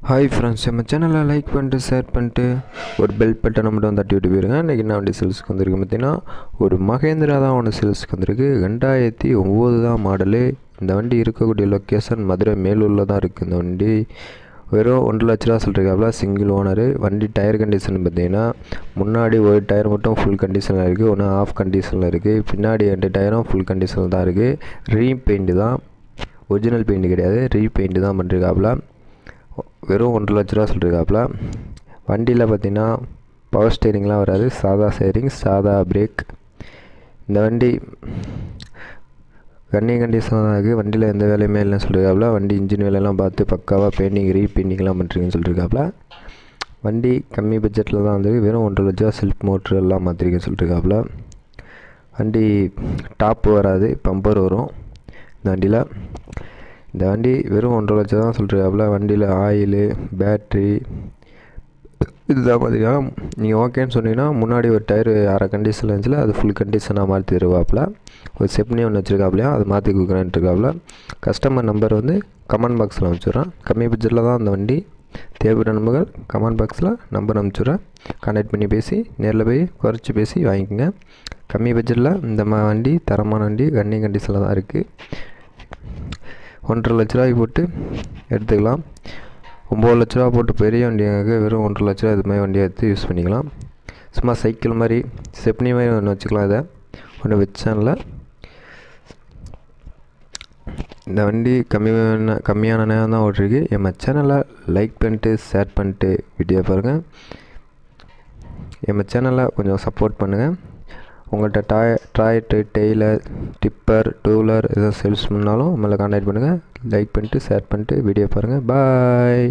Hi friends, நம்ம சேனலை like பண்ணிட்டு ஷேர் பண்ணிட்டு ஒரு பெல் பட்டனை மட்டும் தட்டி விட்டு போயிருங்க. இன்றைக்கி என்ன வண்டி சேல்ஸுக்கு வந்திருக்கு பார்த்தீங்கன்னா, ஒரு மகேந்திரா தான் ஒன்று சேல்ஸுக்கு வந்திருக்கு. 2009 தான் மாடலு. இந்த வண்டி இருக்கக்கூடிய லொக்கேஷன் மதுரை மேலூரில் தான் இருக்குது. இந்த வண்டி வெறும் 1,00,000 ரூபா சொல்லியிருக்காப்புல. Single owner. வண்டி டயர் கண்டிஷன் பார்த்தீங்கன்னா, முன்னாடி ஒரு டயர் மட்டும் ஃபுல் கண்டிஷனில் இருக்குது, ஒன்று ஆஃப் கண்டிஷனில் இருக்குது. பின்னாடி 2 டயரும் ஃபுல் கண்டிஷனில் தான் இருக்குது. ரீபெயிண்ட்டு தான், ஒரிஜினல் பெயிண்ட் கிடையாது, ரீபெயிண்ட்டு தான் பண்ணிருக்காப்புல. வெறும் 1,00,000 ரூபா சொல்லியிருக்காப்புல. வண்டியில் பார்த்திங்கன்னா பவர் ஸ்டேரிங்லாம் வராது, சாதா ஸ்டேரிங், சாதா பிரேக். இந்த வண்டி கண்டிஷனாக தான் இருக்குது. வண்டியில் எந்த வேலையுமே இல்லைன்னு சொல்லியிருக்காப்புல. வண்டி இன்ஜின் வேலையெல்லாம் பார்த்து பக்காவாக பெயிண்டிங் ரீபெயிண்டிங்லாம் பண்ணுறீங்கன்னு சொல்லியிருக்காப்புல. வண்டி கம்மி பட்ஜெட்டில் தான் வந்து வெறும் 1,00,000 ரூபா. செல்ஃப் மோட்ரு எல்லாம் மாற்றிருக்கேன்னு சொல்லியிருக்காப்புல. வண்டி டாப்பு வராது, பம்பர் வரும் இந்த வண்டியில். இந்த வண்டி வெறும் 1,50,000 தான் சொல்லிருக்காப்புல. வண்டியில் ஆயிலு, பேட்ரி இதுதான் பார்த்தீங்கன்னா, நீங்கள் ஓகேன்னு சொன்னீங்கன்னா முன்னாடி ஒரு டயரு அரை கண்டிஷனில் இருந்துச்சுல, அது ஃபுல் கண்டிஷனாக மாற்றி தருவாப்புல. ஒரு செப்னி ஒன்று வச்சுருக்காப்புலையா, அது மாற்றி கொடுக்குறேன்ட்டு இருக்காப்புல. கஸ்டமர் நம்பர் வந்து கமெண்ட் பாக்ஸில் அனுப்பிச்சுட்றேன். கம்மி பட்ஜெட்டில் தான் அந்த வண்டி. தேவைப்பட்ட நம்பர்கள் கமெண்ட் பாக்ஸில் நம்பர் அனுப்பிச்சுட்றேன். கான்டாக்ட் பண்ணி பேசி நேரில் போய் குறைச்சி பேசி வாங்கிக்கோங்க. கம்மி பட்ஜெட்டில் இந்த வண்டி தரமான வண்டி, கண்டிஷனில் தான் இருக்குது. 1,50,000 ரூபாய்க்கு போட்டு எடுத்துக்கலாம். 9,00,000 ரூபா போட்டு பெரிய வண்டியாக வெறும் 1,50,000 ரூபா இது மாதிரி வண்டியை எடுத்து யூஸ் பண்ணிக்கலாம். சும்மா சைக்கிள் மாதிரி செப்னி மாதிரி ஒன்று வச்சுக்கலாம். இதை ஒன்று வச்சான்ல. இந்த வண்டி கம்மியான நேரம் தான் ஓட்டிருக்கு. நம்ம சேனலை லைக் பண்ணிட்டு ஷேர் பண்ணிட்டு வீடியோ பாருங்கள். நம்ம சேனலை கொஞ்சம் சப்போர்ட் பண்ணுங்கள். உங்கள்கிட்ட ட்ராய்ட்டு, டெய்லர், டிப்பர், டூலர் எதாவது சேல்ஸ் பண்ணாலும் நம்மளை கான்டாக்ட் பண்ணுங்கள். லைக் பண்ணிட்டு ஷேர் பண்ணிட்டு வீடியோ பாருங்கள். பாய்.